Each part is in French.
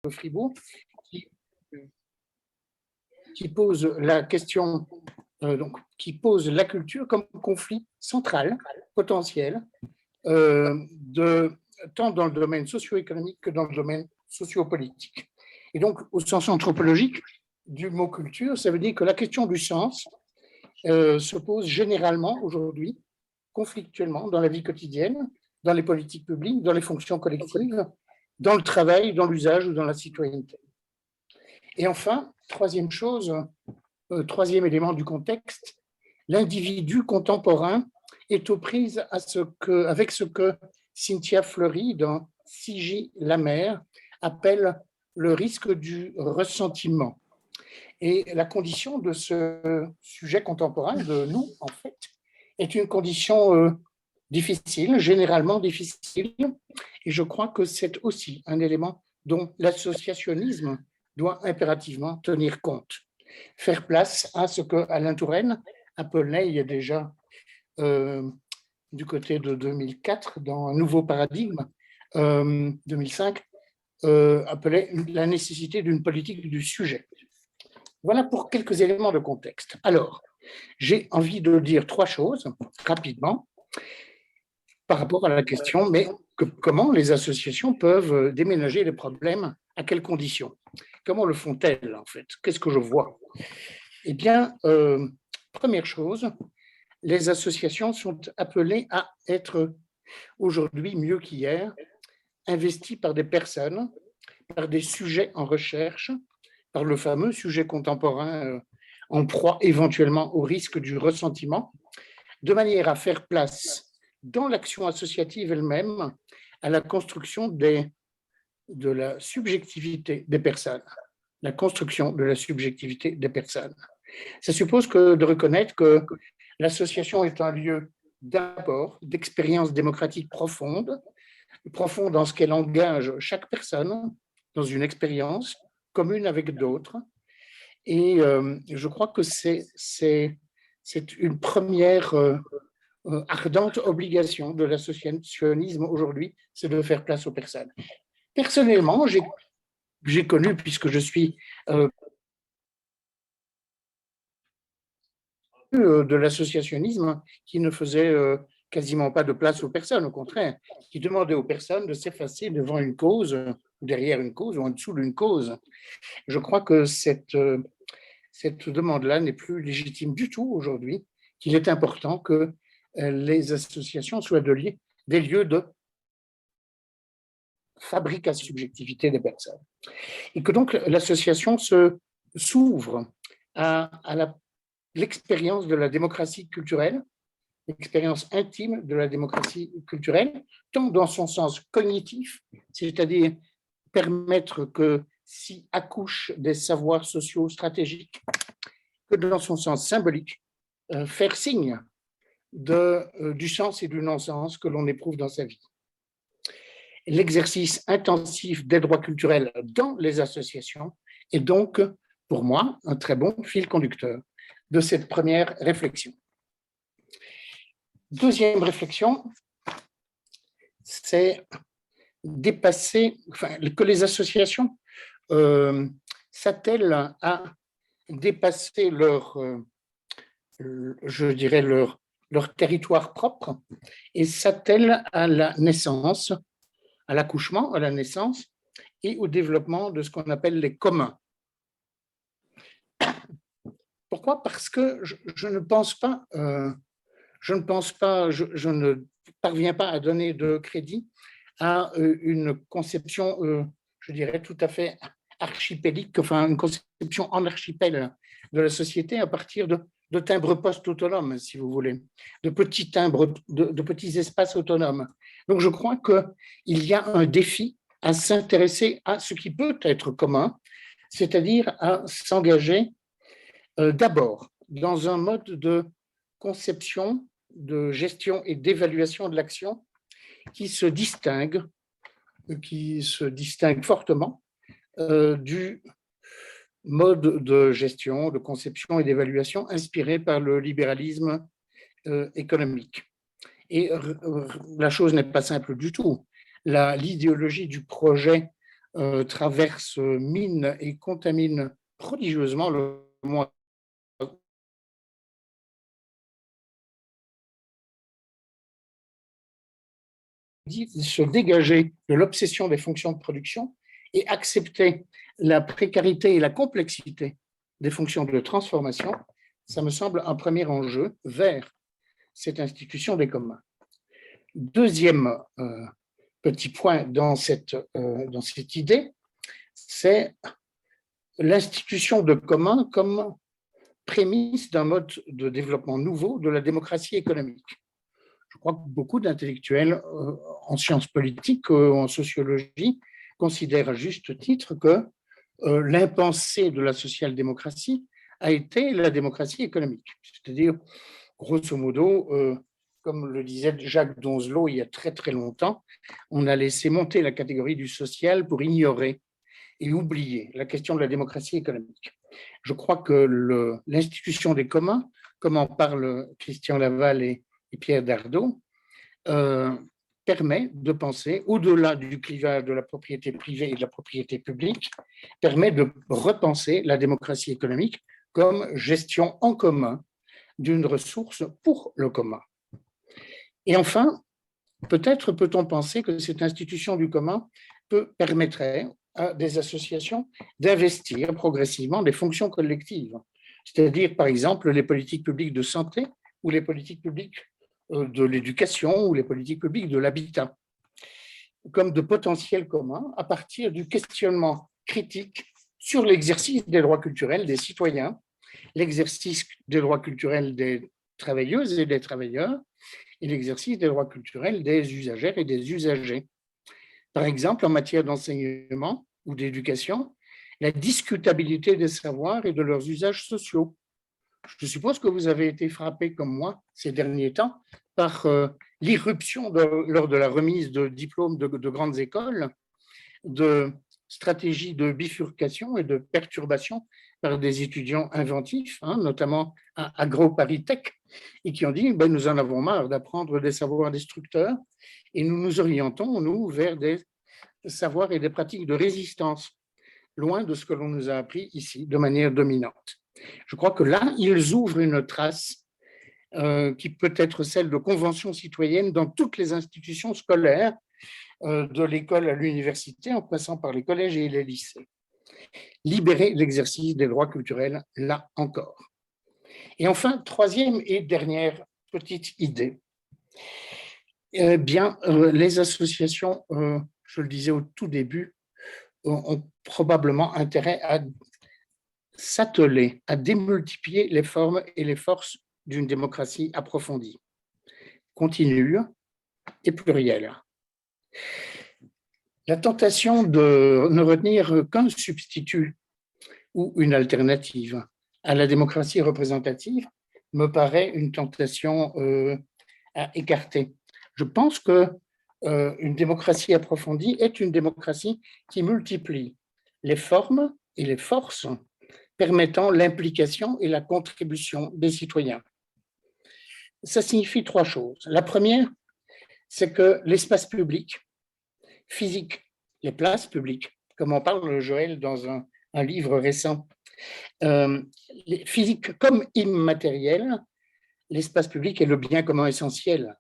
Fribourg, qui pose la question, qui pose la culture comme conflit central, potentiel, tant dans le domaine socio-économique que dans le domaine socio-politique. Et donc, au sens anthropologique du mot culture, ça veut dire que la question du sens se pose généralement aujourd'hui, conflictuellement, dans la vie quotidienne, dans les politiques publiques, dans les fonctions collectives, dans le travail, dans l'usage ou dans la citoyenneté. Et enfin, troisième troisième élément du contexte, l'individu contemporain est aux prises avec ce que Cynthia Fleury, dans Sigy Lamère, appelle le risque du ressentiment. Et la condition de ce sujet contemporain, de nous, en fait, est une condition difficile, généralement difficile. Et je crois que c'est aussi un élément dont l'associationnisme doit impérativement tenir compte. Faire place à ce que Alain Touraine appelait, il y a déjà du côté de 2004, dans un nouveau paradigme, 2005, appelait la nécessité d'une politique du sujet. Voilà pour quelques éléments de contexte. Alors, j'ai envie de dire trois choses rapidement par rapport à la question, mais comment les associations peuvent déménager les problèmes, à quelles conditions? Comment le font-elles, en fait? Qu'est-ce que je vois? Eh bien, première chose, les associations sont appelées à être aujourd'hui, mieux qu'hier, investies par des personnes, par des sujets en recherche, par le fameux sujet contemporain en proie éventuellement au risque du ressentiment, de manière à faire place dans l'action associative elle-même à la construction de la subjectivité des personnes. La construction de la subjectivité des personnes. Ça suppose de reconnaître que l'association est un lieu d'abord d'expérience démocratique profonde dans ce qu'elle engage chaque personne dans une expérience commune avec d'autres. Et je crois que c'est une première ardente obligation de l'associationnisme aujourd'hui, c'est de faire place aux personnes. Personnellement, j'ai connu, puisque je suis de l'associationnisme qui ne faisait quasiment pas de place aux personnes, au contraire, qui demandait aux personnes de s'effacer devant une cause, derrière une cause ou en dessous d'une cause. Je crois que cette demande-là n'est plus légitime du tout aujourd'hui, qu'il est important que les associations soient des lieux de fabrique à subjectivité des personnes. Et que donc l'association s'ouvre à l'expérience de la démocratie culturelle, l'expérience intime de la démocratie culturelle, tant dans son sens cognitif, c'est-à-dire permettre que s'y accouchent des savoirs sociaux stratégiques, que dans son sens symbolique, faire signe du sens et du non-sens que l'on éprouve dans sa vie. L'exercice intensif des droits culturels dans les associations est donc, pour moi, un très bon fil conducteur de cette première réflexion. Deuxième réflexion, c'est que les associations s'attellent à dépasser leur territoire propre et s'attellent à la naissance, à l'accouchement, à la naissance et au développement de ce qu'on appelle les communs. Pourquoi? Parce que je ne parviens pas à donner de crédit à une conception, je dirais, tout à fait archipélique, enfin une conception en archipel de la société à partir de timbres-postes autonomes, si vous voulez, de petits timbres, de petits espaces autonomes. Donc je crois qu'il y a un défi à s'intéresser à ce qui peut être commun, c'est-à-dire à s'engager d'abord dans un mode de conception, de gestion et d'évaluation de l'action qui se distingue fortement du mode de gestion, de conception et d'évaluation inspiré par le libéralisme économique. Et la chose n'est pas simple du tout. L'idéologie du projet traverse, mine et contamine prodigieusement le monde. Se dégager de l'obsession des fonctions de production et accepter la précarité et la complexité des fonctions de transformation, ça me semble un premier enjeu vers cette institution des communs. Deuxième petit point dans cette idée, c'est l'institution de communs comme prémisse d'un mode de développement nouveau de la démocratie économique. Je crois que beaucoup d'intellectuels en sciences politiques, en sociologie, considèrent à juste titre que l'impensé de la social-démocratie a été la démocratie économique. C'est-à-dire, grosso modo, comme le disait Jacques Donzelot il y a très très longtemps, on a laissé monter la catégorie du social pour ignorer et oublier la question de la démocratie économique. Je crois que l'institution des communs, comme en parlent Christian Laval et Pierre Dardot, permet de penser, au-delà du clivage de la propriété privée et de la propriété publique, permet de repenser la démocratie économique comme gestion en commun d'une ressource pour le commun. Et enfin, peut-être peut-on penser que cette institution du commun permettrait à des associations d'investir progressivement des fonctions collectives, c'est-à-dire par exemple les politiques publiques de santé ou les politiques publiques de l'éducation ou les politiques publiques de l'habitat, comme de potentiels communs à partir du questionnement critique sur l'exercice des droits culturels des citoyens, l'exercice des droits culturels des travailleuses et des travailleurs et l'exercice des droits culturels des usagères et des usagers. Par exemple, en matière d'enseignement ou d'éducation, la discutabilité des savoirs et de leurs usages sociaux. Je suppose que vous avez été frappé, comme moi, ces derniers temps, par l'irruption lors de la remise de diplômes de grandes écoles, de stratégies de bifurcation et de perturbation par des étudiants inventifs, notamment à AgroParisTech, et qui ont dit nous en avons marre d'apprendre des savoirs destructeurs et nous nous orientons, nous, vers des savoirs et des pratiques de résistance, loin de ce que l'on nous a appris ici de manière dominante. Je crois que là, ils ouvrent une trace qui peut être celle de conventions citoyennes dans toutes les institutions scolaires, de l'école à l'université, en passant par les collèges et les lycées. Libérer l'exercice des droits culturels, là encore. Et enfin, troisième et dernière petite idée. Les associations, je le disais au tout début, ont probablement intérêt à s'atteler à démultiplier les formes et les forces d'une démocratie approfondie, continue et plurielle. La tentation de ne retenir qu'un substitut ou une alternative à la démocratie représentative me paraît une tentation à écarter. Je pense qu'une démocratie approfondie est une démocratie qui multiplie les formes et les forces permettant l'implication et la contribution des citoyens. Ça signifie trois choses. La première, c'est que l'espace public, physique, les places publiques, comme en parle Joël dans un livre récent, physique comme immatériel, l'espace public est le bien commun essentiel.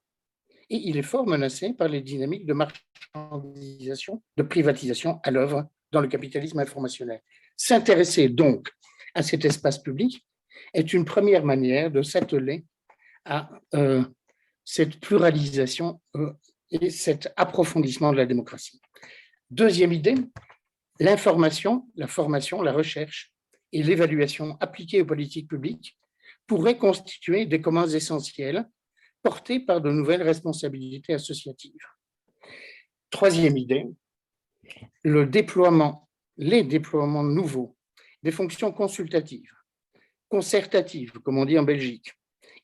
Et il est fort menacé par les dynamiques de marchandisation, de privatisation à l'œuvre dans le capitalisme informationnel. S'intéresser donc à cet espace public est une première manière de s'atteler à cette pluralisation et cet approfondissement de la démocratie. Deuxième idée, l'information, la formation, la recherche et l'évaluation appliquées aux politiques publiques pourraient constituer des communs essentiels portés par de nouvelles responsabilités associatives. Troisième idée, les déploiements nouveaux des fonctions consultatives, concertatives, comme on dit en Belgique,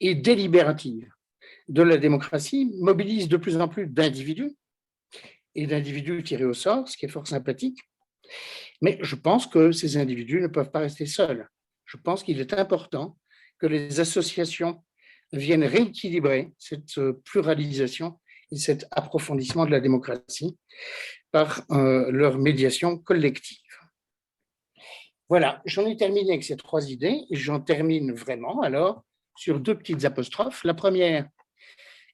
et délibératives de la démocratie mobilisent de plus en plus d'individus et d'individus tirés au sort, ce qui est fort sympathique. Mais je pense que ces individus ne peuvent pas rester seuls. Je pense qu'il est important que les associations viennent rééquilibrer cette pluralisation et cet approfondissement de la démocratie par leur médiation collective. Voilà, j'en ai terminé avec ces 3 idées et j'en termine vraiment alors sur 2 petites apostrophes. La première,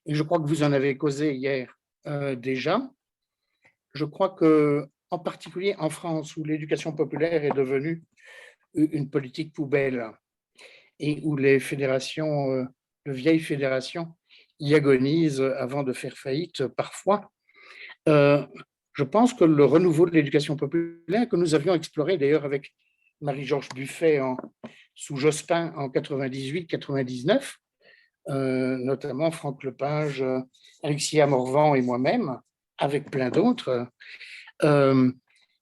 et je crois que vous en avez causé hier déjà, je crois que en particulier en France, où l'éducation populaire est devenue une politique poubelle et où les fédérations, de vieilles fédérations, y agonisent avant de faire faillite parfois, je pense que le renouveau de l'éducation populaire, que nous avions exploré d'ailleurs avec Marie-Georges Buffet sous Jospin en 98-99, notamment Franck Lepage, Alexia Morvan et moi-même, avec plein d'autres, eh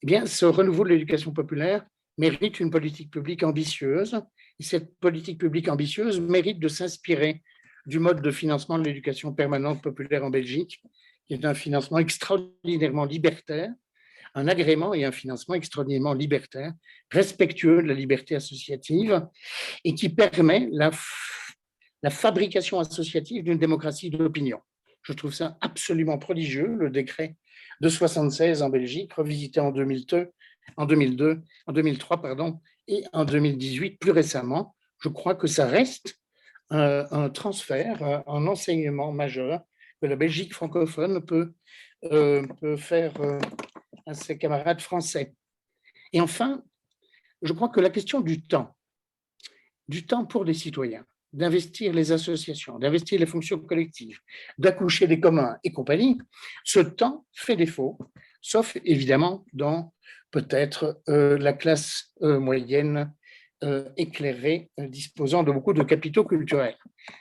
bien, ce renouveau de l'éducation populaire mérite une politique publique ambitieuse. Et cette politique publique ambitieuse mérite de s'inspirer du mode de financement de l'éducation permanente populaire en Belgique, qui est un financement extraordinairement libertaire, un agrément et un financement extraordinairement libertaire, respectueux de la liberté associative et qui permet la fabrication associative d'une démocratie d'opinion. Je trouve ça absolument prodigieux, le décret de 76 en Belgique, revisité en 2002, en 2003, pardon, et en 2018, plus récemment. Je crois que ça reste un transfert, un enseignement majeur que la Belgique francophone peut faire à ses camarades français. Et enfin, je crois que la question du temps pour les citoyens, d'investir les associations, d'investir les fonctions collectives, d'accoucher des communs et compagnie, ce temps fait défaut, sauf évidemment dans peut-être la classe moyenne éclairée, disposant de beaucoup de capitaux culturels.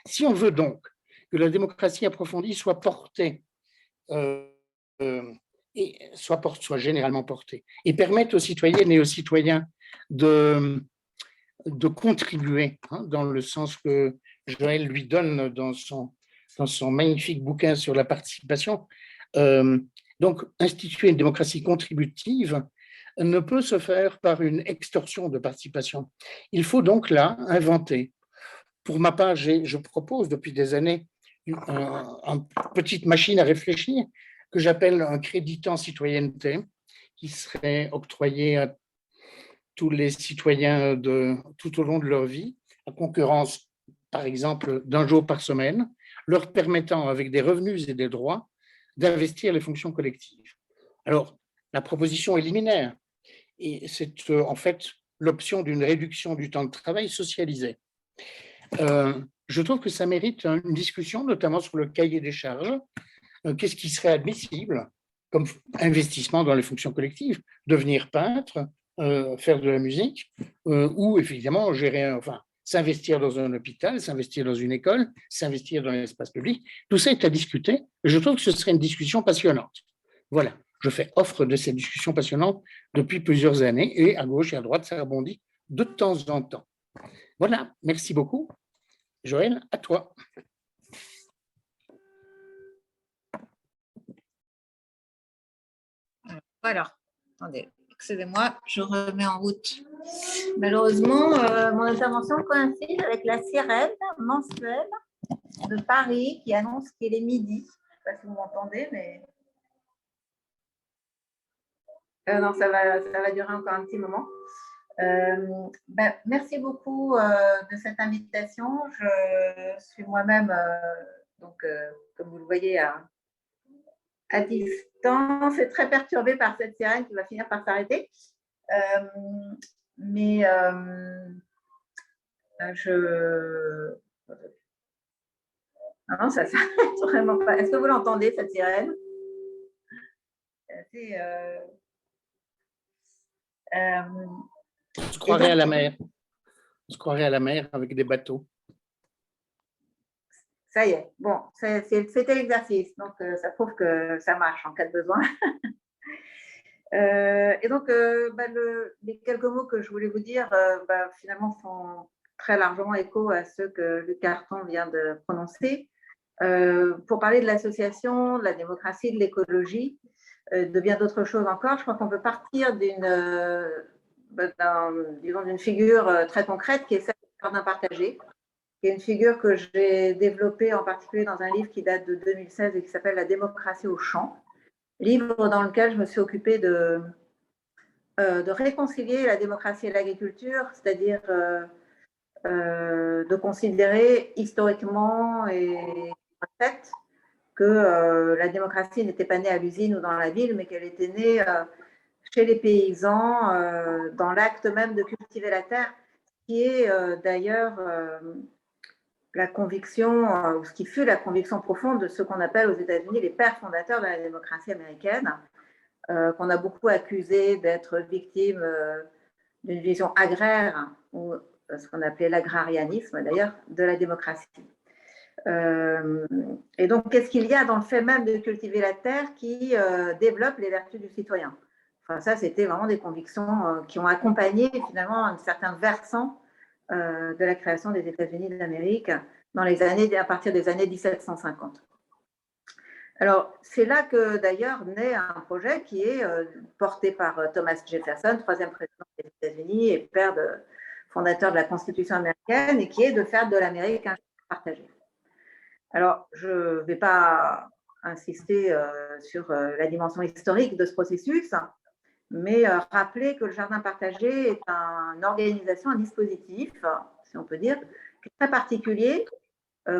Si on veut donc que la démocratie approfondie soit portée, et soit généralement portée, et permette aux citoyennes et aux citoyens de contribuer, dans le sens que Joël lui donne dans son magnifique bouquin sur la participation. Donc, instituer une démocratie contributive ne peut se faire par une extorsion de participation. Il faut donc là inventer. Pour ma part, je propose depuis des années une petite machine à réfléchir que j'appelle un crédit en citoyenneté, qui serait octroyé à tous les citoyens tout au long de leur vie, à concurrence, par exemple, d'1 jour par semaine, leur permettant, avec des revenus et des droits, d'investir les fonctions collectives. Alors, la proposition est liminaire, et c'est en fait l'option d'une réduction du temps de travail socialisé. Je trouve que ça mérite une discussion, notamment sur le cahier des charges. Qu'est-ce qui serait admissible comme investissement dans les fonctions collectives? Devenir peintre, faire de la musique, ou évidemment s'investir dans un hôpital, s'investir dans une école, s'investir dans l'espace public. Tout ça est à discuter. Et je trouve que ce serait une discussion passionnante. Voilà, je fais offre de cette discussion passionnante depuis plusieurs années, et à gauche et à droite, ça rebondit de temps en temps. Voilà, merci beaucoup. Joël, à toi. Voilà, attendez, excusez-moi, je remets en route. Malheureusement, mon intervention coïncide avec la sirène mensuelle de Paris qui annonce qu'il est midi. Je ne sais pas si vous m'entendez, mais… non, ça va durer encore un petit moment. Merci beaucoup de cette invitation. Je suis moi-même, comme vous le voyez, à distance, et très perturbée par cette sirène qui va finir par s'arrêter. Non, ça ne s'arrête vraiment pas. Est-ce que vous l'entendez, cette sirène? On se croirait à la mer. On se croirait à la mer avec des bateaux. Ça y est, bon, c'était l'exercice, donc ça prouve que ça marche en cas de besoin. Et donc, les quelques mots que je voulais vous dire, finalement, font très largement écho à ceux que Luc Carton vient de prononcer. Pour parler de l'association, de la démocratie, de l'écologie, de bien d'autres choses encore, je crois qu'on peut partir d'une figure très concrète qui est celle du jardin partagé. qui est une figure que j'ai développée en particulier dans un livre qui date de 2016 et qui s'appelle La démocratie au champ, livre dans lequel je me suis occupée de réconcilier la démocratie et l'agriculture, c'est-à-dire de considérer historiquement et en fait que la démocratie n'était pas née à l'usine ou dans la ville, mais qu'elle était née chez les paysans, dans l'acte même de cultiver la terre, qui est d'ailleurs la conviction, ou ce qui fut la conviction profonde de ce qu'on appelle aux États-Unis les pères fondateurs de la démocratie américaine, qu'on a beaucoup accusé d'être victime d'une vision agraire, ou ce qu'on appelait l'agrarianisme d'ailleurs, de la démocratie. Et donc, qu'est-ce qu'il y a dans le fait même de cultiver la terre qui développe les vertus du citoyen? Enfin, ça, c'était vraiment des convictions qui ont accompagné finalement un certain versant de la création des États-Unis d'Amérique à partir des années 1750. Alors, c'est là que d'ailleurs naît un projet qui est porté par Thomas Jefferson, troisième président des États-Unis et fondateur de la Constitution américaine, et qui est de faire de l'Amérique un jardin partagé. Alors, je ne vais pas insister sur la dimension historique de ce processus, mais rappeler que le jardin partagé est une organisation, un dispositif, si on peut dire, qui est très particulier,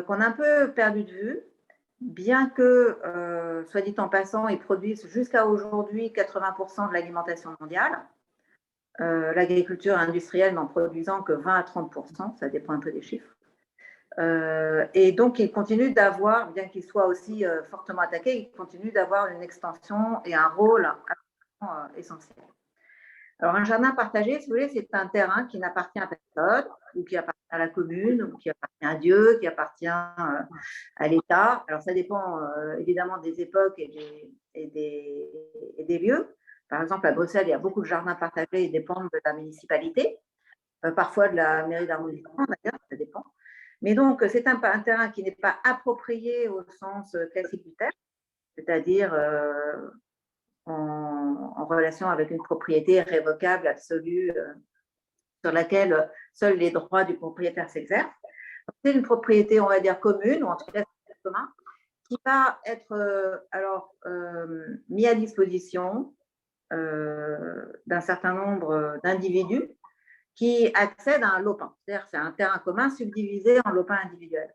qu'on a un peu perdu de vue, bien que, soit dit en passant, ils produisent jusqu'à aujourd'hui 80% de l'alimentation mondiale, l'agriculture industrielle n'en produisant que 20 à 30%, ça dépend un peu des chiffres. Et donc, ils continuent d'avoir, bien qu'ils soient aussi fortement attaqués, ils continuent d'avoir une extension et un rôle essentiel. Alors, un jardin partagé, si vous voulez, c'est un terrain qui n'appartient à personne, ou qui appartient à la commune, ou qui appartient à Dieu, qui appartient à l'État. Alors, ça dépend évidemment des époques et des lieux. Par exemple, à Bruxelles, il y a beaucoup de jardins partagés et dépendent de la municipalité, parfois de la mairie d'arrondissement d'ailleurs, ça dépend. Mais donc, c'est un terrain qui n'est pas approprié au sens classique du terme, c'est-à-dire en relation avec une propriété irrévocable, absolue, sur laquelle seuls les droits du propriétaire s'exercent. C'est une propriété, on va dire, commune, ou en tout cas commun, qui va être mis à disposition d'un certain nombre d'individus qui accèdent à un lopin. C'est-à-dire c'est un terrain commun subdivisé en lopins individuels.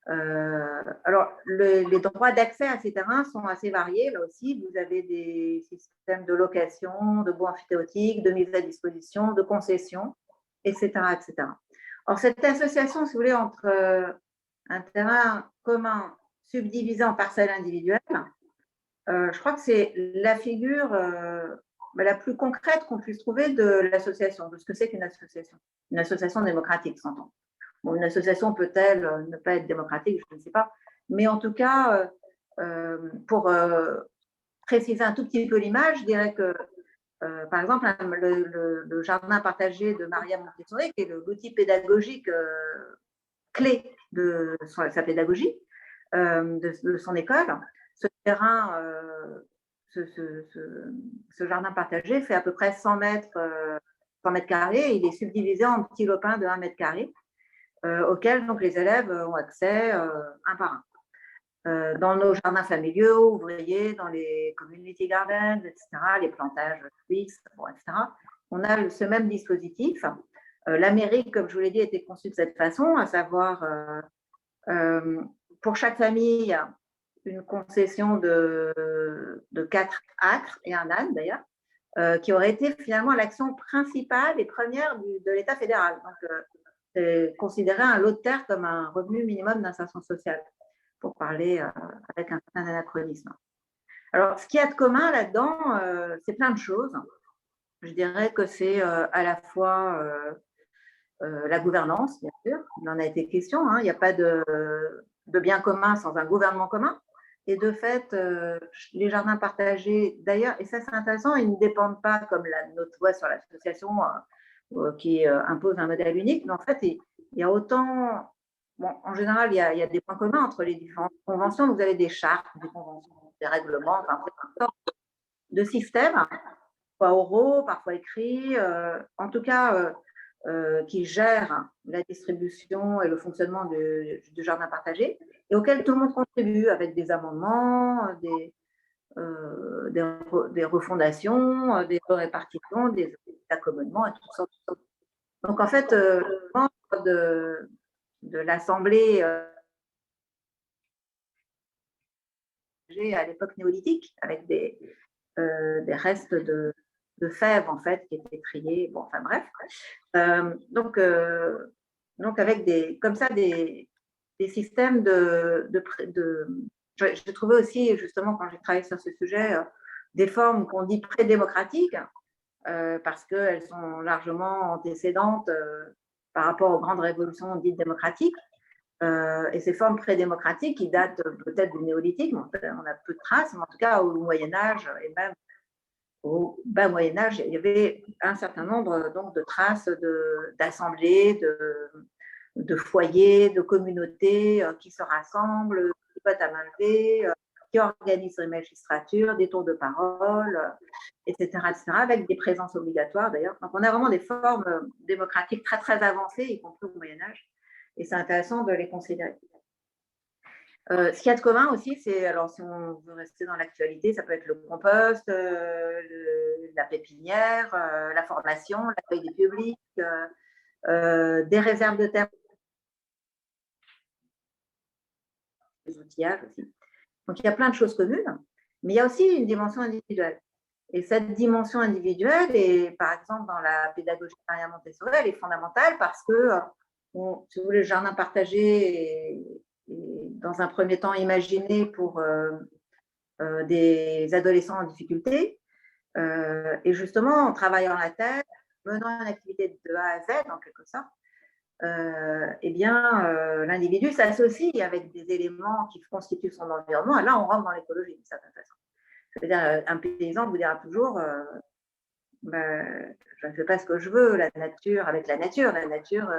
Alors, les droits d'accès à ces terrains sont assez variés. Là aussi, vous avez des systèmes de location, de baux amphithéotiques, de mise à disposition, de concessions, etc., etc. Or, cette association, si vous voulez, entre un terrain commun subdivisé en parcelles individuelles, je crois que c'est la figure la plus concrète qu'on puisse trouver de l'association, de ce que c'est qu'une association. Une association démocratique, s'entend. Bon, une association peut-elle ne pas être démocratique, je ne sais pas. Mais en tout cas, pour préciser un tout petit peu l'image, je dirais que, par exemple, le jardin partagé de Maria Montessori, qui est l'outil pédagogique clé de sa pédagogie, de son école, ce terrain, ce jardin partagé fait à peu près 100 mètres carrés. Il est subdivisé en petits lopins de 1 mètre carré, auxquels donc, les élèves ont accès un par un. Dans nos jardins familiaux, ouvriers, dans les community gardens, etc., les plantages suisses, etc., on a ce même dispositif. L'Amérique, comme je vous l'ai dit, a été conçue de cette façon, à savoir pour chaque famille, une concession de 4 acres et un âne d'ailleurs, qui aurait été finalement l'action principale et première de l'État fédéral. Donc, considérer un lot de terre comme un revenu minimum d'insertion sociale, pour parler avec un certain anachronisme. Alors, ce qu'il y a de commun là-dedans, c'est plein de choses. Je dirais que c'est à la fois la gouvernance, bien sûr, il en a été question, hein. Il n'y a pas de bien commun sans un gouvernement commun. Et de fait, les jardins partagés, d'ailleurs, et ça c'est intéressant, ils ne dépendent pas comme notre loi sur l'association qui impose un modèle unique, mais en fait, il y a autant, bon, en général, il y a des points communs entre les différentes conventions. Vous avez des chartes, des conventions, des règlements, enfin, une sorte de système, parfois oraux, parfois écrits, en tout cas qui gèrent la distribution et le fonctionnement du jardin partagé et auquel tout le monde contribue avec des amendements, des refondations, des répartitions, des accommodements et tout ça. Donc en fait, le membre de l'Assemblée à l'époque néolithique, avec des restes de fèves en fait qui étaient triées. Bon, enfin bref. Donc avec comme ça des systèmes j'ai trouvé aussi justement quand j'ai travaillé sur ce sujet des formes qu'on dit pré-démocratiques parce qu'elles sont largement antécédentes par rapport aux grandes révolutions dites démocratiques. Et ces formes pré-démocratiques qui datent peut-être du néolithique, on a peu de traces, mais en tout cas au Moyen-Âge et même au bas Moyen-Âge, il y avait un certain nombre donc, de traces d'assemblées, de foyers, de communautés qui se rassemblent, qui votent à main levée, qui organisent les magistratures, des tours de parole, etc., avec des présences obligatoires d'ailleurs. Donc on a vraiment des formes démocratiques très très avancées, y compris au Moyen-Âge, et c'est intéressant de les considérer. Ce qu'il y a de commun aussi, c'est, alors si on veut rester dans l'actualité, ça peut être le compost, la pépinière, la formation, l'accueil des publics, des réserves de terre, des outillages aussi. Donc il y a plein de choses communes, mais il y a aussi une dimension individuelle. Et cette dimension individuelle, et par exemple dans la pédagogie Maria Montessori, elle est fondamentale parce que, si vous voulez, le jardin partagé est dans un premier temps imaginé pour des adolescents en difficulté. Et justement, en travaillant la terre, menant une activité de A à Z, en quelque sorte, eh bien, l'individu s'associe avec des éléments qui constituent son environnement. Et là, on rentre dans l'écologie, d'une certaine façon. Je veux dire, un paysan vous dira toujours je ne fais pas ce que je veux, la nature, avec la nature. La nature,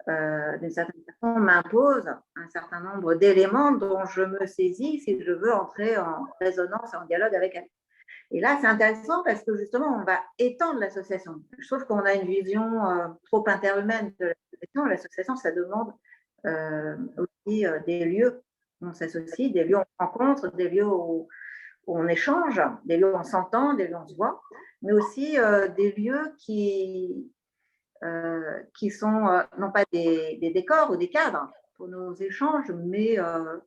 d'une certaine façon, m'impose un certain nombre d'éléments dont je me saisis si je veux entrer en résonance, en dialogue avec elle. Et là, c'est intéressant parce que justement, on va étendre l'association. Je trouve qu'on a une vision trop interhumaine de l'association. L'association, ça demande aussi des lieux où on s'associe, des lieux où on rencontre, des lieux où on échange, des lieux où on s'entend, des lieux où on se voit, mais aussi des lieux qui sont non pas des décors ou des cadres pour nos échanges, mais je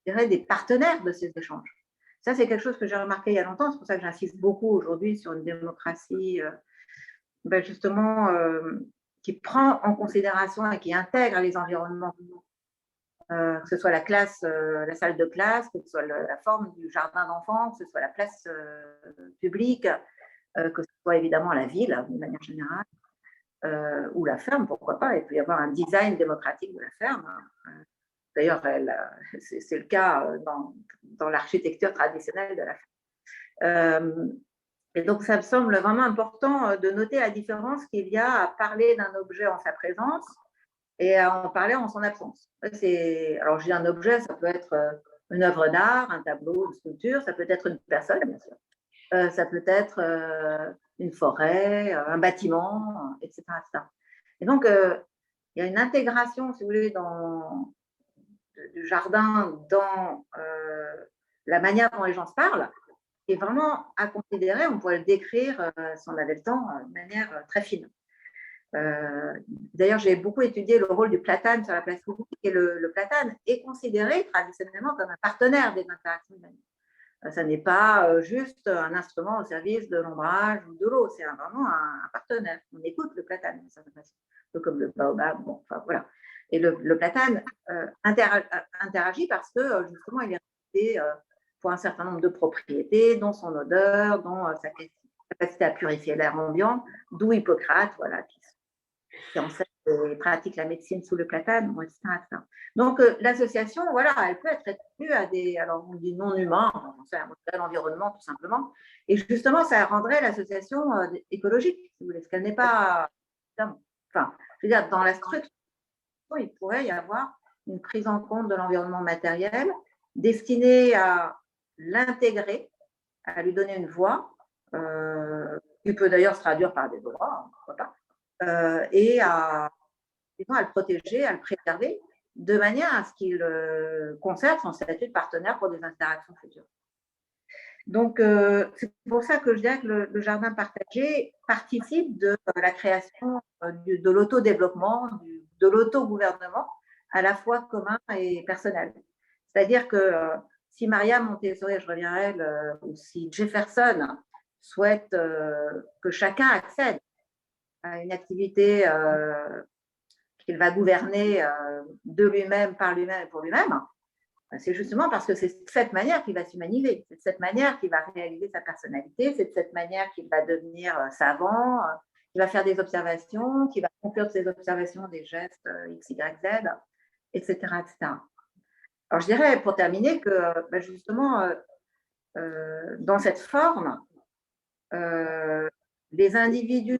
dirais des partenaires de ces échanges. Ça, c'est quelque chose que j'ai remarqué il y a longtemps, c'est pour ça que j'insiste beaucoup aujourd'hui sur une démocratie justement qui prend en considération et qui intègre les environnements, que ce soit la classe, la salle de classe, que ce soit la forme du jardin d'enfants, que ce soit la place publique, que ce soit évidemment la ville de manière générale, ou la ferme, pourquoi pas. Il peut y avoir un design démocratique de la ferme. D'ailleurs, c'est le cas dans l'architecture traditionnelle de la ferme. Et donc, ça me semble vraiment important de noter la différence qu'il y a à parler d'un objet en sa présence et à en parler en son absence. Alors, je dis un objet, ça peut être une œuvre d'art, un tableau, une sculpture, ça peut être une personne, bien sûr. Ça peut être une forêt, un bâtiment, etc. Et donc, il y a une intégration, si vous voulez, du jardin dans la manière dont les gens se parlent, qui est vraiment à considérer. On pourrait le décrire, si on avait le temps, de manière très fine. D'ailleurs, j'ai beaucoup étudié le rôle du platane sur la place publique, et le platane est considéré traditionnellement comme un partenaire des interactions humaines. Ça n'est pas juste un instrument au service de l'ombrage ou de l'eau, c'est vraiment un partenaire. On écoute le platane, de certaine façon, un peu comme le baobab, bon, enfin voilà. Et le platane interagit parce que justement, il est réputé pour un certain nombre de propriétés, dont son odeur, dont sa capacité à purifier l'air ambiant, d'où Hippocrate, voilà, qui enseigne et pratique la médecine sous le platane, etc. Donc, l'association, voilà, elle peut être étendue à alors on dit non humains, c'est un modèle environnement tout simplement, et justement, ça rendrait l'association écologique, si vous voulez, parce qu'elle n'est pas, enfin, je veux dire, dans la structure, il pourrait y avoir une prise en compte de l'environnement matériel destinée à l'intégrer, à lui donner une voix, qui peut d'ailleurs se traduire par des droits, pourquoi pas, et à le protéger, à le préserver, de manière à ce qu'il conserve son statut de partenaire pour des interactions futures. Donc, c'est pour ça que je dirais que le jardin partagé participe de la création de l'autodéveloppement, de l'autogouvernement, à la fois commun et personnel. C'est-à-dire que si Maria Montessori, je reviens à elle, ou si Jefferson souhaite que chacun accède à une activité qu'il va gouverner de lui-même, par lui-même et pour lui-même, c'est justement parce que c'est de cette manière qu'il va s'humaniser, c'est de cette manière qu'il va réaliser sa personnalité, c'est de cette manière qu'il va devenir savant, qu'il va faire des observations, qu'il va conclure de ses observations des gestes X, Y, Z, etc., etc. Alors, je dirais, pour terminer, que justement, dans cette forme, les individus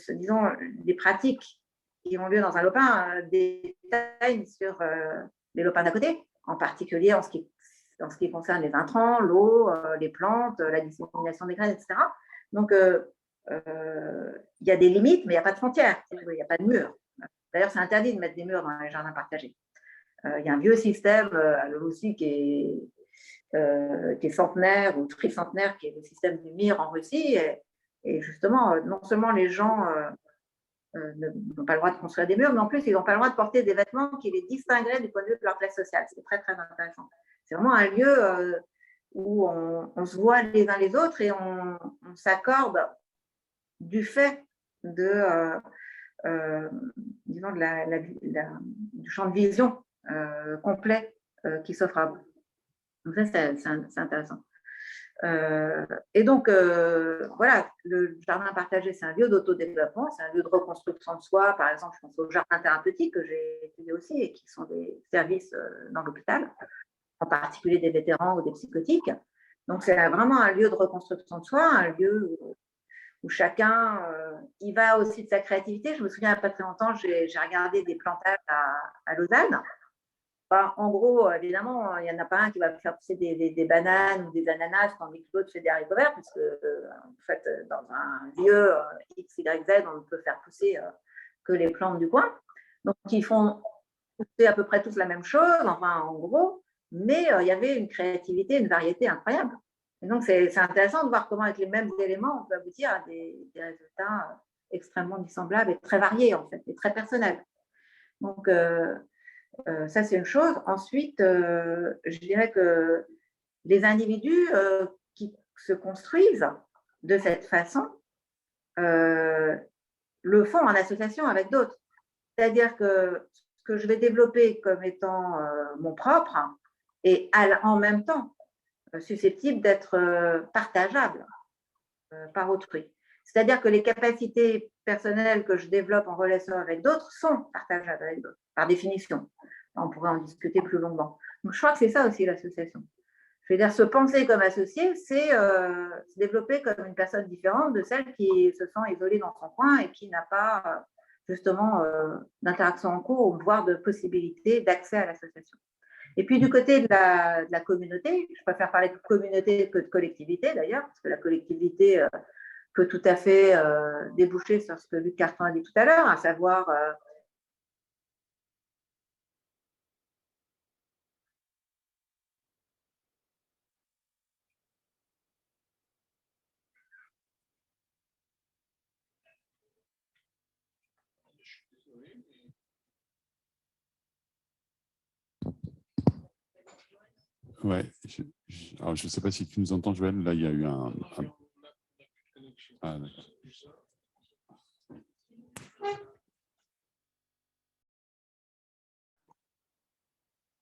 disons, des pratiques qui ont lieu dans un lopin détaillent sur les lopins d'à côté, en particulier en ce qui concerne les intrants, l'eau, les plantes, la dissémination des graines, etc. Donc, il y a des limites, mais il n'y a pas de frontières, il n'y a pas de murs. D'ailleurs, c'est interdit de mettre des murs dans les jardins partagés. Il y a un vieux système à Russie qui est centenaire ou tricentenaire, qui est le système du Mir en Russie. Et justement, non seulement les gens n'ont pas le droit de construire des murs, mais en plus, ils n'ont pas le droit de porter des vêtements qui les distingueraient du point de vue de leur classe sociale. C'est très, très intéressant. C'est vraiment un lieu où on se voit les uns les autres et on s'accorde du fait disons du champ de vision complet qui s'offre à vous. Donc ça, c'est intéressant. Et donc, voilà, le jardin partagé, c'est un lieu d'autodéveloppement, c'est un lieu de reconstruction de soi. Par exemple, je pense aux jardins thérapeutiques que j'ai étudiés aussi et qui sont des services dans l'hôpital, en particulier des vétérans ou des psychotiques. Donc, c'est vraiment un lieu de reconstruction de soi, un lieu où chacun y va aussi de sa créativité. Je me souviens, il n'y a pas très longtemps, j'ai regardé des plantages à Lausanne. En gros, évidemment, il n'y en a pas un qui va faire pousser des bananes ou des ananas tandis que l'autre fait des haricots verts, puisque en fait, dans un lieu X, Y, Z, on ne peut faire pousser que les plantes du coin. Donc, ils font pousser à peu près tous la même chose, enfin, en gros, mais il y avait une créativité, une variété incroyable. Et donc, c'est intéressant de voir comment, avec les mêmes éléments, on peut aboutir à des résultats extrêmement dissemblables et très variés, en fait, et très personnels. Donc, ça, c'est une chose. Ensuite, je dirais que les individus qui se construisent de cette façon le font en association avec d'autres. C'est-à-dire que ce que je vais développer comme étant mon propre est en même temps susceptible d'être partageable par autrui. C'est-à-dire que les capacités personnelles que je développe en relation avec d'autres sont partageables avec d'autres, par définition. On pourrait en discuter plus longuement. Donc, je crois que c'est ça aussi l'association. Je veux dire, se penser comme associé, c'est se développer comme une personne différente de celle qui se sent isolée dans son coin et qui n'a pas justement d'interaction en cours, voire de possibilité d'accès à l'association. Et puis, du côté de la communauté, je préfère parler de communauté que de collectivité d'ailleurs, parce que la collectivité peut tout à fait déboucher sur ce que Luc Carton a dit tout à l'heure, à savoir ouais, alors je ne sais pas si tu nous entends, Joël. Là, il y a eu un... Ah, d'accord.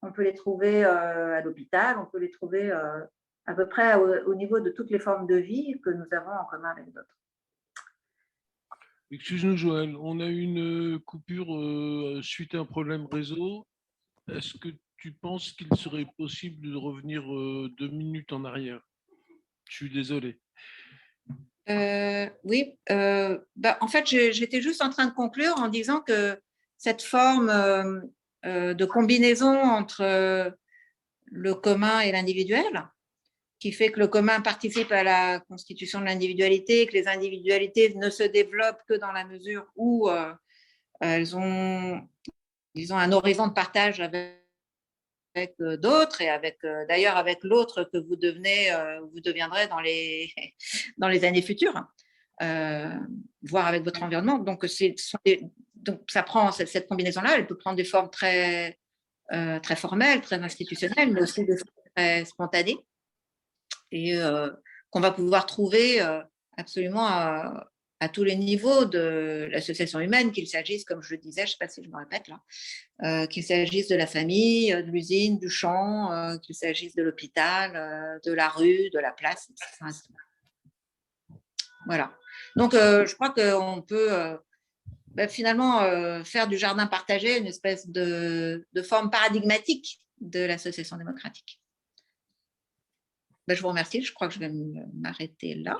On peut les trouver à l'hôpital, on peut les trouver à peu près au niveau de toutes les formes de vie que nous avons en commun avec d'autres. Excuse-nous, Joël, on a eu une coupure suite à un problème réseau. Est-ce que tu penses qu'il serait possible de revenir 2 minutes en arrière? Je suis désolé. Oui, en fait, j'étais juste en train de conclure en disant que cette forme de combinaison entre le commun et l'individuel, qui fait que le commun participe à la constitution de l'individualité, que les individualités ne se développent que dans la mesure où ils ont un horizon de partage avec d'autres et d'ailleurs avec l'autre que vous deviendrez dans les années futures, voire avec votre environnement. Donc, ça prend cette combinaison-là, elle peut prendre des formes très formelles, très institutionnelles, mais aussi des formes très spontanées et qu'on va pouvoir trouver absolument à tous les niveaux de l'association humaine, qu'il s'agisse, comme je le disais, je ne sais pas si je me répète là, qu'il s'agisse de la famille, de l'usine, du champ, qu'il s'agisse de l'hôpital, de la rue, de la place, etc. Voilà. Donc, je crois qu'on peut finalement faire du jardin partagé une espèce de forme paradigmatique de l'association démocratique. Je vous remercie. Je crois que je vais m'arrêter là.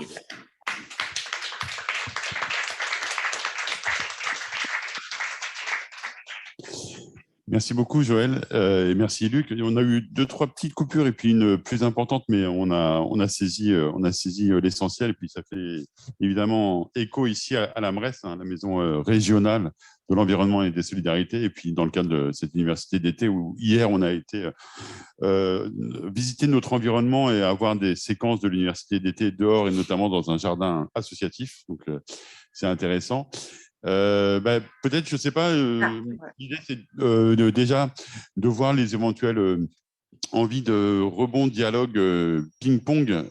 Merci beaucoup, Joël, et merci, Luc. On a eu 2-3 petites coupures et puis une plus importante, mais on a saisi l'essentiel. Et puis, ça fait évidemment écho ici à la MRES, la maison régionale de l'environnement et des solidarités. Et puis, dans le cadre de cette université d'été, où hier, on a été visiter notre environnement et avoir des séquences de l'université d'été dehors et notamment dans un jardin associatif. Donc, c'est intéressant. Peut-être, je ne sais pas, l'idée c'est déjà de voir les éventuelles envies de rebond, dialogue, ping-pong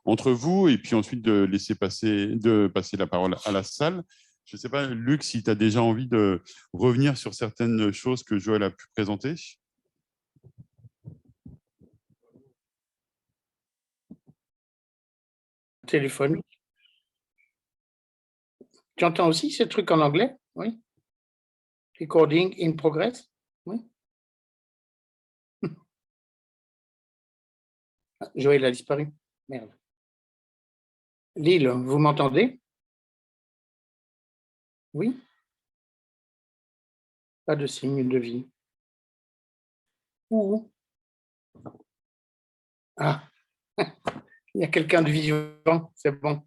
entre vous et puis ensuite de passer la parole à la salle. Je ne sais pas, Luc, si tu as déjà envie de revenir sur certaines choses que Joël a pu présenter. Téléphone. Tu entends aussi ces trucs en anglais? Oui. Recording in progress? Oui. Joël a disparu. Merde. Lille, vous m'entendez? Oui. Pas de signe de vie. Où? Ah, il y a quelqu'un de vivant, c'est bon.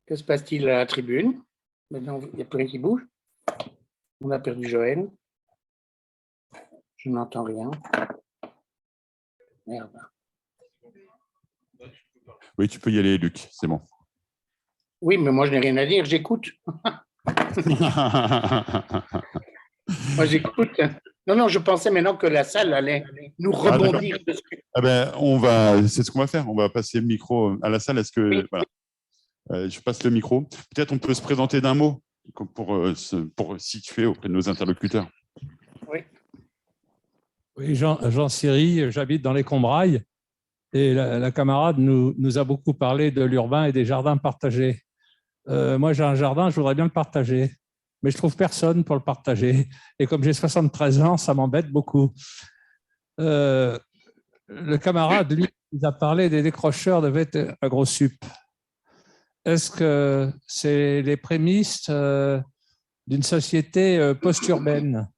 Que se passe-t-il à la tribune? Maintenant, il n'y a plus rien qui bouge. On a perdu Joël. Je n'entends rien. Merde. Oui, tu peux y aller, Luc, c'est bon. Oui, mais moi, je n'ai rien à dire, j'écoute. Moi, j'écoute. Non, je pensais maintenant que la salle allait nous rebondir dessus. C'est ce qu'on va faire. On va passer le micro à la salle. Est-ce que oui. Voilà. Je passe le micro. Peut-être on peut se présenter d'un mot pour situer auprès de nos interlocuteurs. Oui, Jean Siri, j'habite dans les Combrailles et la camarade nous a beaucoup parlé de l'urbain et des jardins partagés. Moi, j'ai un jardin, je voudrais bien le partager, mais je trouve personne pour le partager. Et comme j'ai 73 ans, ça m'embête beaucoup. Le camarade, lui, il a parlé des décrocheurs de VET AgroSup. Est-ce que c'est les prémices d'une société post-urbaine?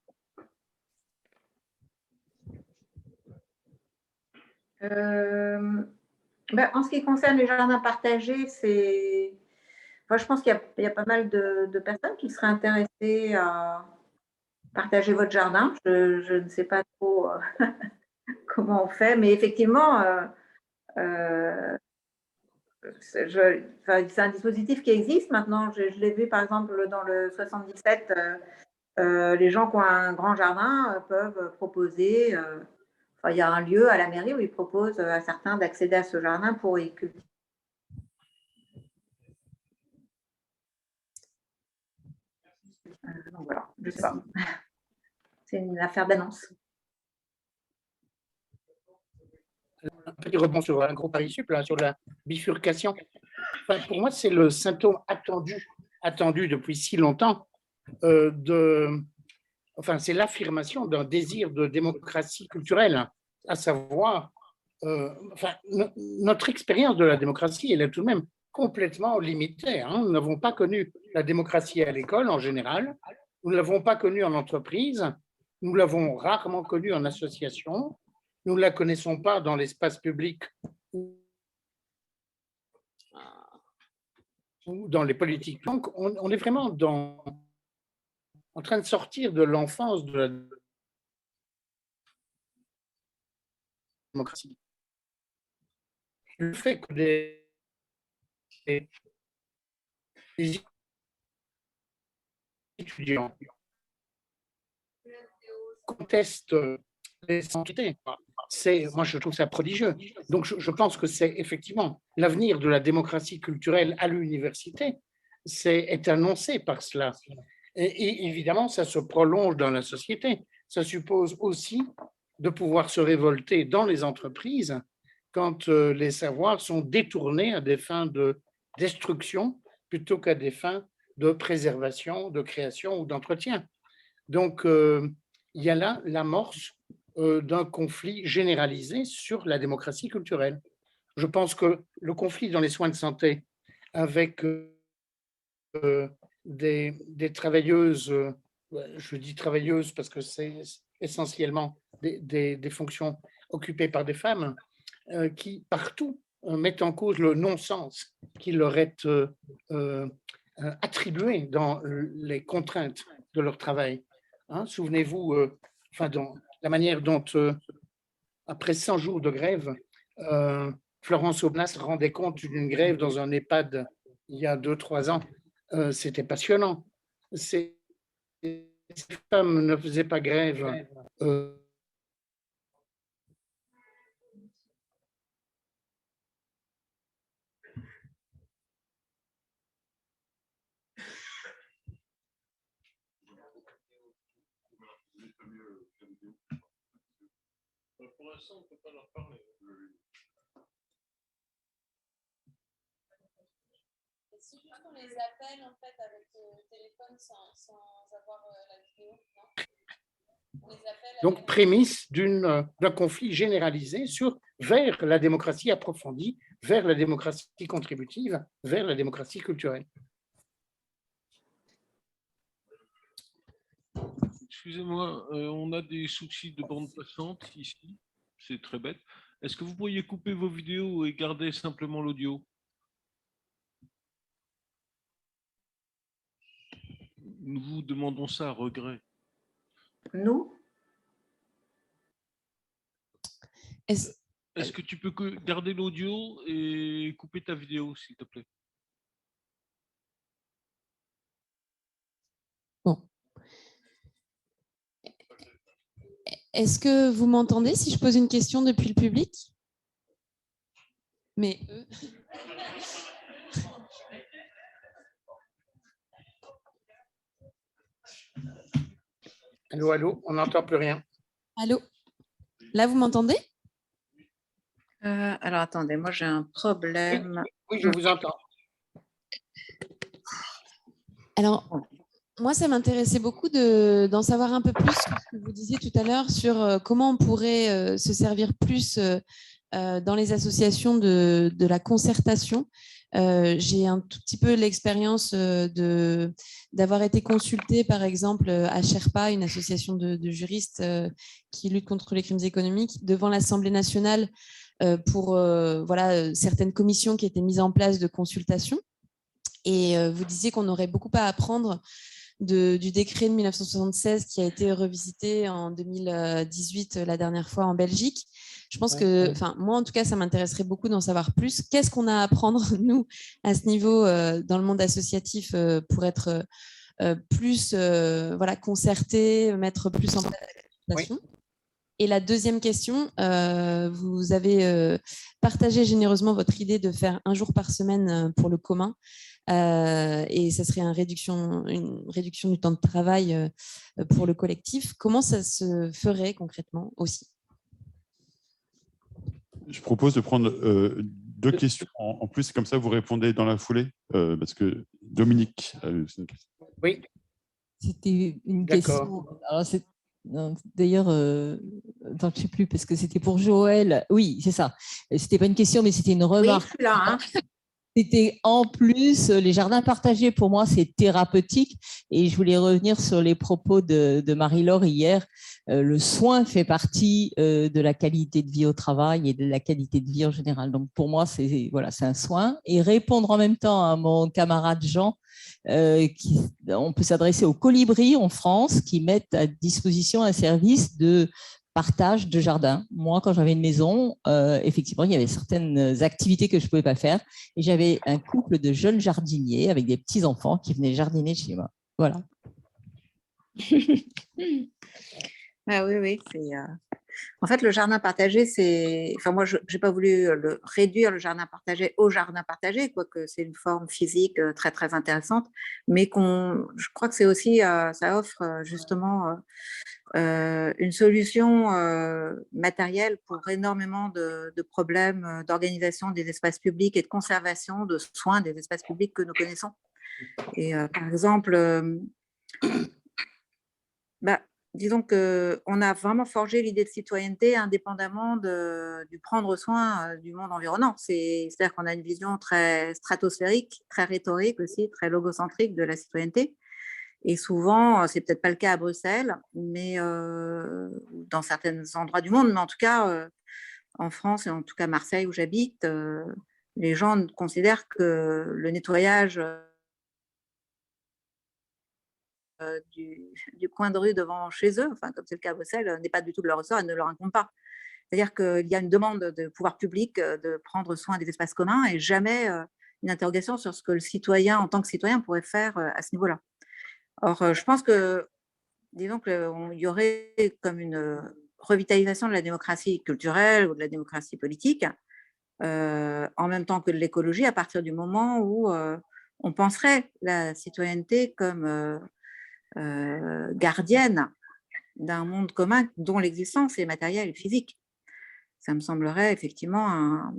En ce qui concerne les jardins partagés, je pense qu'il y a pas mal de personnes qui seraient intéressées à partager votre jardin. Je ne sais pas trop comment on fait, mais effectivement, c'est un dispositif qui existe maintenant. Je l'ai vu par exemple dans le 77, les gens qui ont un grand jardin peuvent proposer. Il y a un lieu à la mairie où ils proposent à certains d'accéder à ce jardin pour y cultiver. Donc voilà, je ne sais pas. C'est une affaire d'annonce. Un petit rebond sur un gros Parisup, sur la bifurcation. Pour moi, c'est le symptôme attendu depuis si longtemps. C'est l'affirmation d'un désir de démocratie culturelle, à savoir, notre expérience de la démocratie, elle est tout de même complètement limitée. Nous n'avons pas connu la démocratie à l'école en général, nous ne l'avons pas connue en entreprise, Nous l'avons rarement connue en association. Nous ne la connaissons pas dans l'espace public ou dans les politiques. Donc, on est vraiment en train de sortir de l'enfance de la démocratie. Le fait que des étudiants contestent les entités, moi je trouve ça prodigieux. Donc je pense que c'est effectivement l'avenir de la démocratie culturelle à l'université est annoncé par cela. Et évidemment, ça se prolonge dans la société. Ça suppose aussi de pouvoir se révolter dans les entreprises quand les savoirs sont détournés à des fins de destruction plutôt qu'à des fins de préservation, de création ou d'entretien. Donc, il y a là l'amorce d'un conflit généralisé sur la démocratie culturelle. Je pense que le conflit dans les soins de santé avec des travailleuses, je dis travailleuses parce que c'est essentiellement des fonctions occupées par des femmes, qui partout mettent en cause le non-sens qui leur est attribué dans les contraintes de leur travail. Hein, souvenez-vous, dans la manière dont, après 100 jours de grève, Florence Aubenas rendait compte d'une grève dans un EHPAD il y a 2-3 ans. C'était passionnant. Ces femmes ne faisaient pas grève pour l'instant, on ne peut pas leur parler. C'est juste qu'on les appelle en fait avec le téléphone sans avoir la vidéo, non? On les appelle donc prémisse d'un conflit généralisé vers la démocratie approfondie, vers la démocratie contributive, vers la démocratie culturelle. Excusez-moi, on a des soucis de bande passante ici, c'est très bête. Est-ce que vous pourriez couper vos vidéos et garder simplement l'audio? Nous vous demandons ça à regret. Nous? Est-ce que tu peux garder l'audio et couper ta vidéo, s'il te plaît? Bon. Est-ce que vous m'entendez si je pose une question depuis le public? Mais eux... Allô, allô, on n'entend plus rien. Allô? Là, vous m'entendez? Alors, attendez, moi j'ai un problème. Oui, je vous entends. Alors, moi, ça m'intéressait beaucoup d'en savoir un peu plus sur ce que vous disiez tout à l'heure sur comment on pourrait se servir plus dans les associations de la concertation. J'ai un tout petit peu l'expérience d'avoir été consultée, par exemple, à Sherpa, une association de juristes qui lutte contre les crimes économiques, devant l'Assemblée nationale pour certaines commissions qui étaient mises en place de consultation. Et vous disiez qu'on aurait beaucoup à apprendre du décret de 1976 qui a été revisité en 2018 la dernière fois en Belgique. Je pense que, moi en tout cas, ça m'intéresserait beaucoup d'en savoir plus. Qu'est-ce qu'on a à apprendre, nous, à ce niveau, dans le monde associatif, pour être plus concerté, mettre plus en place la consultation. Et la deuxième question, vous avez partagé généreusement votre idée de faire 1 jour par semaine pour le commun. Et ça serait une réduction du temps de travail pour le collectif. Comment ça se ferait concrètement aussi? Je propose de prendre 2 questions en plus, comme ça vous répondez dans la foulée, parce que Dominique a une question. Oui. C'était une question. D'ailleurs, je ne sais plus, parce que c'était pour Joël. Oui, c'est ça. C'était pas une question, mais c'était une remarque. Oui, là, hein. C'était en plus, les jardins partagés, pour moi, c'est thérapeutique. Et je voulais revenir sur les propos de Marie-Laure hier. Le soin fait partie de la qualité de vie au travail et de la qualité de vie en général. Donc, pour moi, c'est un soin. Et répondre en même temps à mon camarade Jean, on peut s'adresser aux colibris en France qui mettent à disposition un service de partage de jardin. Moi, quand j'avais une maison, effectivement, il y avait certaines activités que je ne pouvais pas faire. Et j'avais un couple de jeunes jardiniers avec des petits-enfants qui venaient jardiner chez moi. Voilà. Ah oui. En fait, le jardin partagé, moi, je n'ai pas voulu réduire le jardin partagé au jardin partagé, quoique c'est une forme physique très, très intéressante, mais je crois que c'est aussi, ça offre justement une solution matérielle pour énormément de problèmes d'organisation des espaces publics et de conservation, de soins des espaces publics que nous connaissons. Et par exemple, disons qu'on a vraiment forgé l'idée de citoyenneté indépendamment du prendre soin du monde environnant. C'est-à-dire qu'on a une vision très stratosphérique, très rhétorique aussi, très logocentrique de la citoyenneté. Et souvent, c'est peut-être pas le cas à Bruxelles, mais dans certains endroits du monde, mais en tout cas, en France et en tout cas Marseille où j'habite, les gens considèrent que le nettoyage du coin de rue devant chez eux, enfin, comme c'est le cas à Bruxelles, n'est pas du tout de leur ressort et ne leur incombe pas. C'est-à-dire qu'il y a une demande de pouvoir public de prendre soin des espaces communs et jamais une interrogation sur ce que le citoyen, en tant que citoyen, pourrait faire à ce niveau-là. Or, je pense que, disons qu'il y aurait comme une revitalisation de la démocratie culturelle ou de la démocratie politique, en même temps que de l'écologie, à partir du moment où on penserait la citoyenneté comme gardienne d'un monde commun dont l'existence est matérielle et physique. Ça me semblerait effectivement,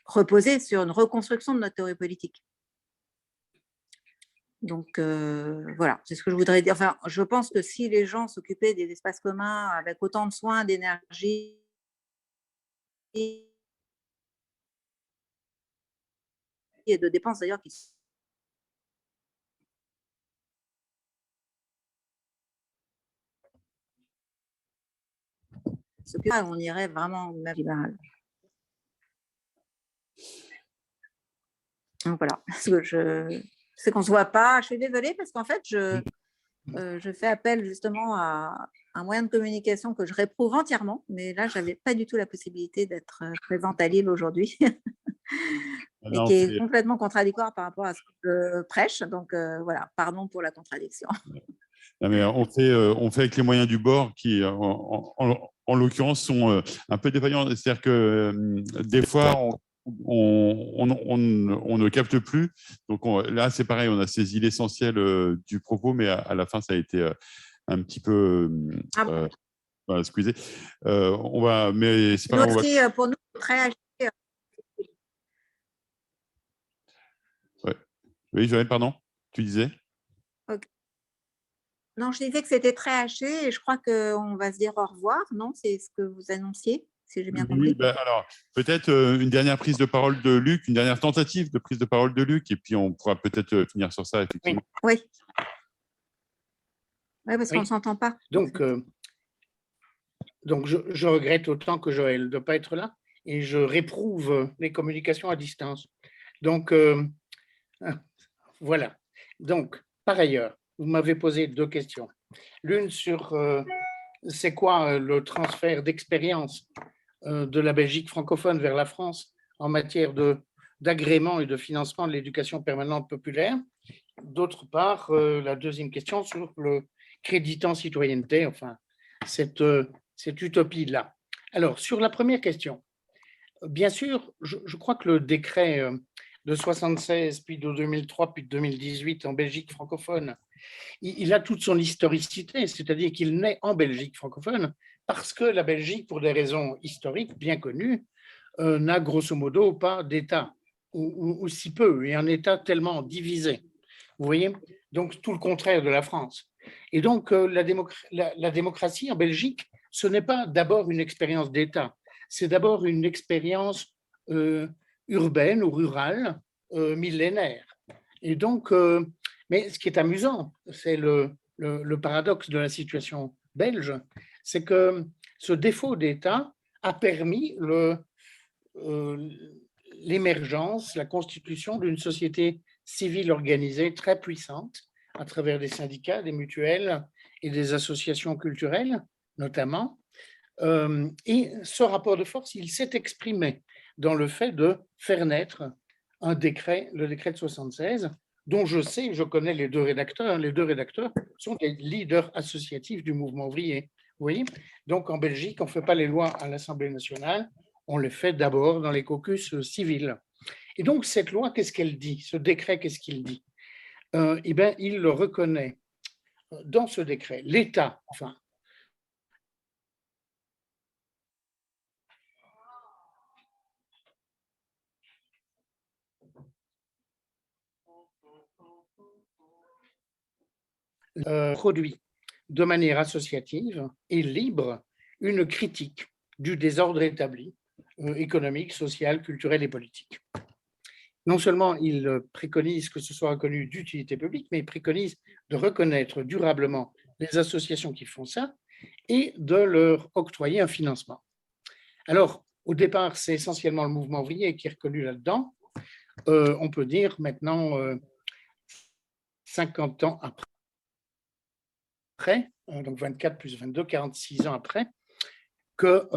reposer sur une reconstruction de notre théorie politique. Donc, voilà, c'est ce que je voudrais dire. Enfin, je pense que si les gens s'occupaient des espaces communs avec autant de soins, d'énergie, et de dépenses d'ailleurs qui on irait vraiment au même libéral. Donc voilà, c'est qu'on ne se voit pas. Je suis désolée parce qu'en fait, je fais appel justement à un moyen de communication que je réprouve entièrement, mais là, je n'avais pas du tout la possibilité d'être présente à Lille aujourd'hui. Et qui est complètement contradictoire par rapport à ce que je prêche. Donc, voilà, pardon pour la contradiction. Non, mais on fait avec les moyens du bord qui, en l'occurrence, sont un peu défaillants. C'est-à-dire que des fois, on ne capte plus. Donc là, c'est pareil, on a saisi l'essentiel du propos, mais à la fin, ça a été un petit peu excusez. Mais c'est pas grave. Aussi, pour nous, très agir. Ouais. Oui, Joël, pardon, tu disais? Okay. Non, je disais que c'était très haché et je crois qu'on va se dire au revoir, non? C'est ce que vous annonciez, si j'ai bien compris. Oui, alors, peut-être une dernière prise de parole de Luc, une dernière tentative de prise de parole de Luc, et puis on pourra peut-être finir sur ça, effectivement. Oui. Oui, parce qu'on ne s'entend pas. Donc je regrette autant que Joël de ne pas être là et je réprouve les communications à distance. Donc, voilà. Donc, par ailleurs, vous m'avez posé 2 questions. L'une sur c'est quoi le transfert d'expérience de la Belgique francophone vers la France en matière d'agrément et de financement de l'éducation permanente populaire. D'autre part, la deuxième question sur le crédit en citoyenneté, enfin, cette utopie-là. Alors, sur la première question, bien sûr, je crois que le décret de 1976, puis de 2003, puis de 2018 en Belgique francophone, il a toute son historicité, c'est-à-dire qu'il naît en Belgique francophone parce que la Belgique, pour des raisons historiques bien connues, n'a grosso modo pas d'État, ou si peu, et un État tellement divisé. Vous voyez? Donc, tout le contraire de la France. Et donc, la démocratie en Belgique, ce n'est pas d'abord une expérience d'État, c'est d'abord une expérience urbaine ou rurale millénaire. Et donc, mais ce qui est amusant, c'est le paradoxe de la situation belge, c'est que ce défaut d'État a permis l'émergence, la constitution d'une société civile organisée très puissante à travers des syndicats, des mutuelles et des associations culturelles, notamment. Et ce rapport de force, il s'est exprimé dans le fait de faire naître un décret, le décret de 76, dont je connais les deux rédacteurs. Les deux rédacteurs sont des leaders associatifs du mouvement ouvrier. Vous voyez ? Donc en Belgique, on ne fait pas les lois à l'Assemblée nationale, on les fait d'abord dans les caucus civils. Et donc cette loi, qu'est-ce qu'elle dit ? Ce décret, qu'est-ce qu'il dit ? Eh bien, il le reconnaît dans ce décret. L'État, enfin, produit de manière associative et libre une critique du désordre établi, économique, social, culturel et politique. Non seulement il préconise que ce soit reconnu d'utilité publique, mais il préconise de reconnaître durablement les associations qui font ça et de leur octroyer un financement. Alors, au départ, c'est essentiellement le mouvement ouvrier qui est reconnu là-dedans. On peut dire maintenant, 50 ans après, donc 24 plus 22, 46 ans après, que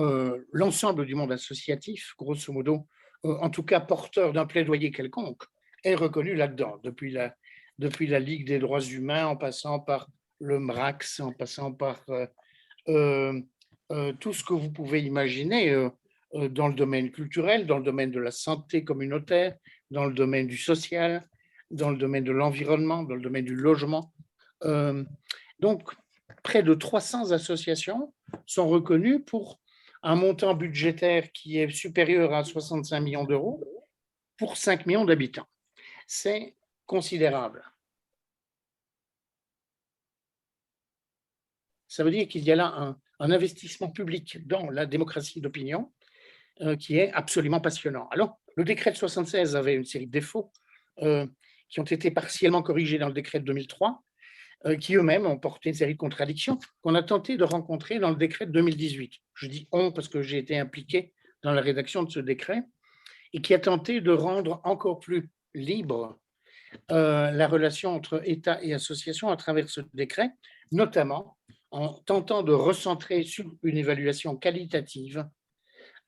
l'ensemble du monde associatif, grosso modo, en tout cas porteur d'un plaidoyer quelconque, est reconnu là-dedans, depuis la Ligue des droits humains, en passant par le MRAX, en passant par tout ce que vous pouvez imaginer dans le domaine culturel, dans le domaine de la santé communautaire, dans le domaine du social, dans le domaine de l'environnement, dans le domaine du logement. Donc, près de 300 associations sont reconnues pour un montant budgétaire qui est supérieur à 65 millions d'euros pour 5 millions d'habitants. C'est considérable. Ça veut dire qu'il y a là un investissement public dans la démocratie d'opinion qui est absolument passionnant. Alors, le décret de 76 avait une série de défauts qui ont été partiellement corrigés dans le décret de 2003, qui eux-mêmes ont porté une série de contradictions qu'on a tenté de rencontrer dans le décret de 2018. Je dis « on » parce que j'ai été impliqué dans la rédaction de ce décret, et qui a tenté de rendre encore plus libre la relation entre État et association à travers ce décret, notamment en tentant de recentrer sur une évaluation qualitative,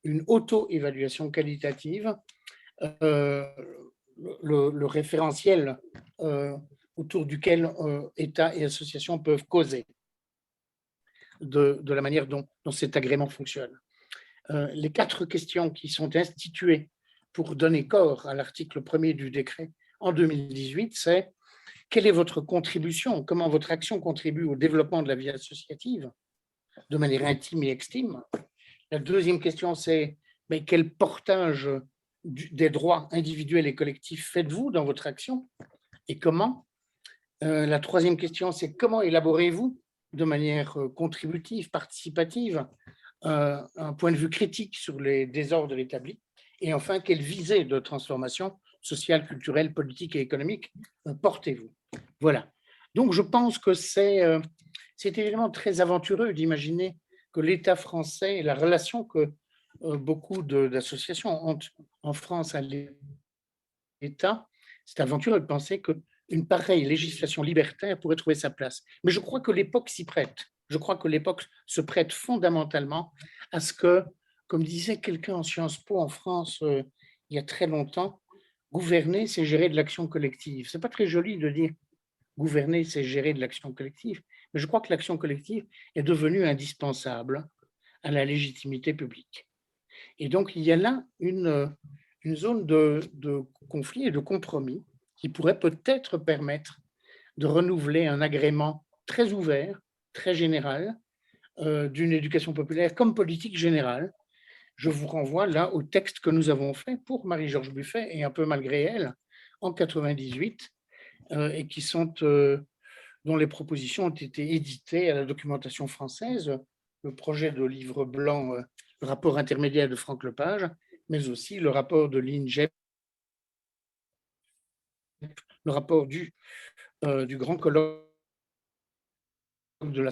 une auto-évaluation qualitative, le référentiel autour duquel État et associations peuvent causer de la manière dont cet agrément fonctionne. Les 4 questions qui sont instituées pour donner corps à l'article 1er du décret en 2018, c'est quelle est votre contribution, comment votre action contribue au développement de la vie associative de manière intime et extime. La deuxième question, c'est mais quel portage des droits individuels et collectifs faites-vous dans votre action et comment? La troisième question, c'est comment élaborez-vous de manière contributive, participative, un point de vue critique sur les désordres établis? Et enfin, quelle visée de transformation sociale, culturelle, politique et économique portez-vous? Voilà. Donc, je pense que c'est évidemment très aventureux d'imaginer que l'État français et la relation que beaucoup d'associations ont en France à l'État, c'est aventureux de penser qu'une pareille législation libertaire pourrait trouver sa place. Mais je crois que l'époque s'y prête. Je crois que l'époque se prête fondamentalement à ce que, comme disait quelqu'un en Sciences Po en France il y a très longtemps, gouverner, c'est gérer de l'action collective. Ce n'est pas très joli de dire gouverner, c'est gérer de l'action collective, mais je crois que l'action collective est devenue indispensable à la légitimité publique. Et donc, il y a là une zone de conflit et de compromis qui pourrait peut-être permettre de renouveler un agrément très ouvert, très général, d'une éducation populaire comme politique générale. Je vous renvoie là au texte que nous avons fait pour Marie-Georges Buffet et un peu malgré elle en 98 et qui sont, dont les propositions ont été éditées à la documentation française, le projet de livre blanc le rapport intermédiaire de Franck Lepage, mais aussi le rapport de l'INGEP, le rapport du grand colloque de la...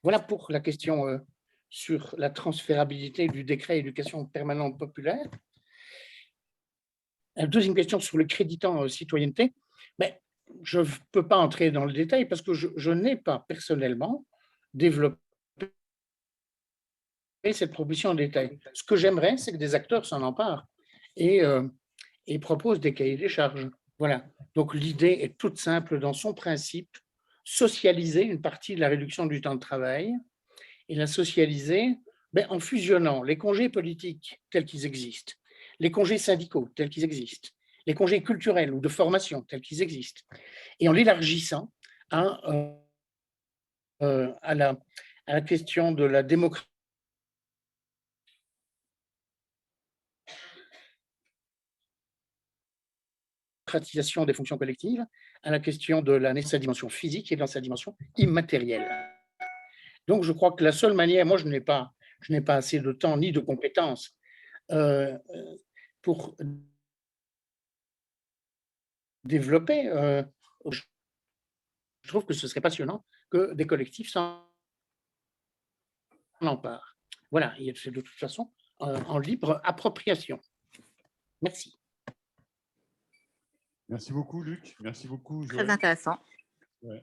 Voilà pour la question sur la transférabilité du décret éducation permanente populaire. La deuxième question sur le créditant citoyenneté, mais je ne peux pas entrer dans le détail parce que je n'ai pas personnellement développé cette proposition en détail. Ce que j'aimerais, c'est que des acteurs s'en emparent et proposent des cahiers des charges. Voilà. Donc l'idée est toute simple dans son principe, socialiser une partie de la réduction du temps de travail et la socialiser en fusionnant les congés politiques tels qu'ils existent, les congés syndicaux tels qu'ils existent, les congés culturels ou de formation tels qu'ils existent, et en l'élargissant à la question de la démocratie des fonctions collectives, à la question de la dimension physique et dans sa dimension immatérielle. Donc, je crois que la seule manière, moi, je n'ai pas assez de temps ni de compétences pour développer. Je trouve que ce serait passionnant que des collectifs s'en emparent. Voilà, c'est de toute façon en libre appropriation. Merci. Merci beaucoup, Luc. Merci beaucoup, Très Joël. intéressant. Ouais.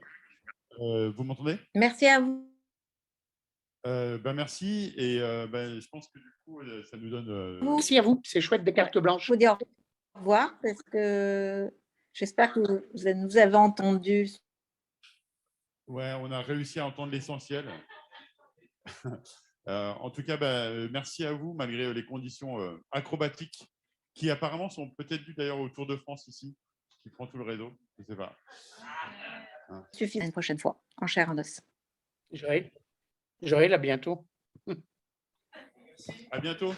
Vous m'entendez? Merci à vous. Merci. Et je pense que du coup, ça nous donne... Merci à vous. C'est chouette des cartes blanches. Je vous dis au revoir parce que j'espère que vous nous avez entendu. Ouais, on a réussi à entendre l'essentiel. En tout cas, merci à vous, malgré les conditions acrobatiques qui apparemment sont peut-être dues d'ailleurs au Tour de France ici, qui prend tout le réseau. Je ne sais pas. Suffit une prochaine fois, en chair en os. Joël, à bientôt. À bientôt.